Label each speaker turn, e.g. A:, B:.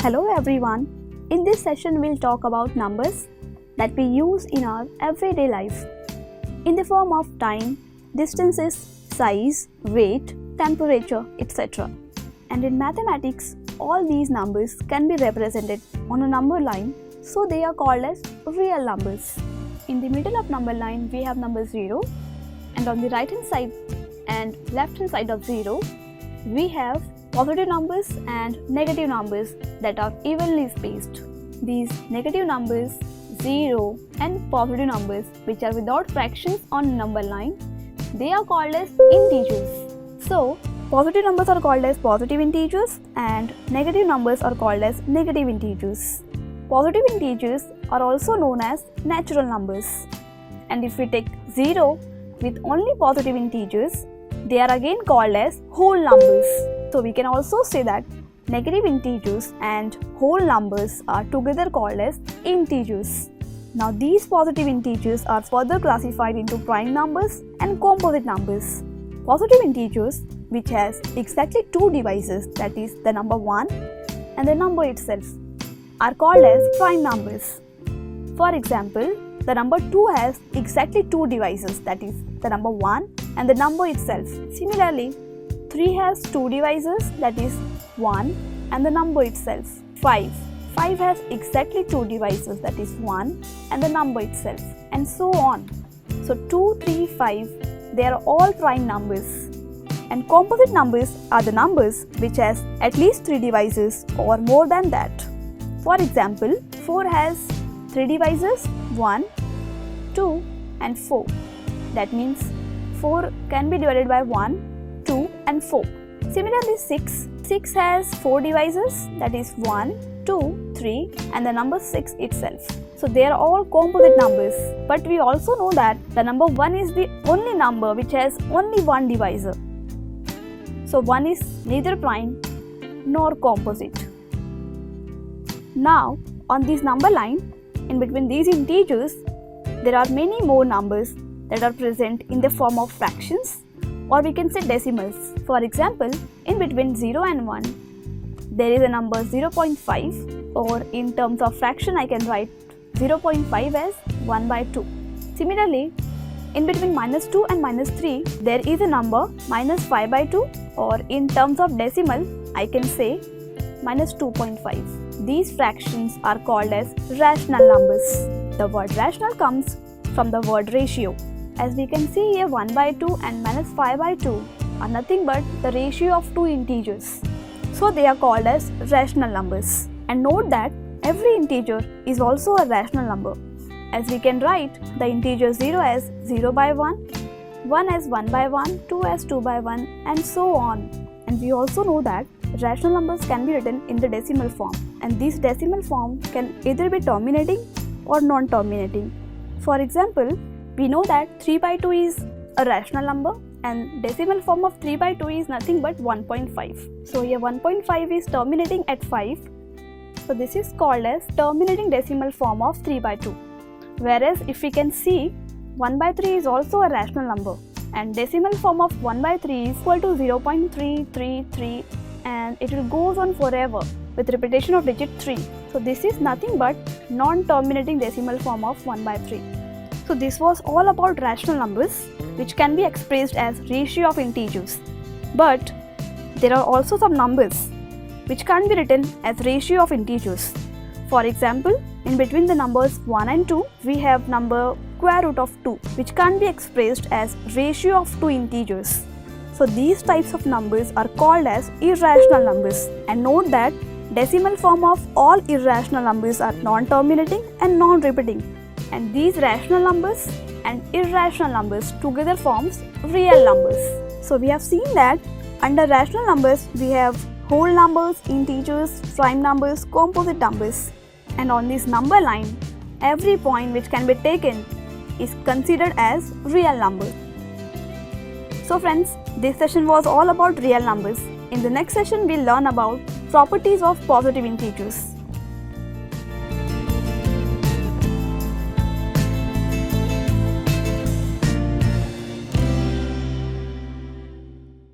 A: Hello everyone. In this session we'll talk about numbers that we use in our everyday life in the form of time, distances, size, weight, temperature, etc. And in mathematics, all these numbers can be represented on a number line, so they are called as real numbers. In the middle of number line we have number 0, and on the right hand side and left hand side of 0 we have positive numbers and negative numbers that are evenly spaced. These negative numbers, 0 and positive numbers which are without fractions on number line, they are called as integers. So, positive numbers are called as positive integers and negative numbers are called as negative integers. Positive integers are also known as natural numbers. And if we take 0 with only positive integers, they are again called as whole numbers. So we can also say that negative integers and whole numbers are together called as integers. Now these positive integers are further classified into prime numbers and composite numbers. Positive integers which has exactly two divisors, that is the number 1 and the number itself, are called as prime numbers. For example, the number 2 has exactly two divisors, that is the number 1 and the number itself. Similarly, 3 has two divisors, that is 1 and the number itself. 5 has exactly two divisors, that is 1 and the number itself, and so on. So 2, 3, 5, they are all prime numbers. And composite numbers are the numbers which has at least 3 divisors or more than that. For example, 4 has 3 divisors, 1, 2 and 4. That means 4 can be divided by 1, 2 and 4. Similarly, 6 has 4 divisors, that is 1, 2, 3 and the number 6 itself. So they are all composite numbers. But we also know that the number 1 is the only number which has only one divisor. So 1 is neither prime nor composite. Now on this number line, in between these integers, there are many more numbers that are present in the form of fractions, or we can say decimals. For example, in between 0 and 1, there is a number 0.5, or in terms of fraction I can write 0.5 as 1 by 2. Similarly, in between -2 and -3, there is a number -5 by 2, or in terms of decimal I can say -2.5. These fractions are called as rational numbers. The word rational comes from the word ratio. As we can see here, 1 by 2 and -5 by 2 are nothing but the ratio of two integers. So they are called as rational numbers. And note that every integer is also a rational number, as we can write the integer 0 as 0 by 1, 1 as 1 by 1, 2 as 2 by 1 and so on. And we also know that rational numbers can be written in the decimal form, and this decimal form can either be terminating or non-terminating. For example, we know that 3 by 2 is a rational number and decimal form of 3 by 2 is nothing but 1.5. So here 1.5 is terminating at 5. So this is called as terminating decimal form of 3 by 2. Whereas if we can see, 1 by 3 is also a rational number and decimal form of 1 by 3 is equal to 0.333, and it will goes on forever with repetition of digit 3. So this is nothing but non-terminating decimal form of 1 by 3. So this was all about rational numbers, which can be expressed as ratio of integers. But there are also some numbers which can be written as ratio of integers. For example, in between the numbers 1 and 2, we have number square root of 2, which can be expressed as ratio of two integers. So these types of numbers are called as irrational numbers. And note that decimal form of all irrational numbers are non-terminating and non-repeating. And these rational numbers and irrational numbers together forms real numbers. So we have seen that under rational numbers we have whole numbers, integers, prime numbers, composite numbers. And on this number line, every point which can be taken is considered as real number. So friends, this session was all about real numbers. In the next session we'll learn about properties of positive integers.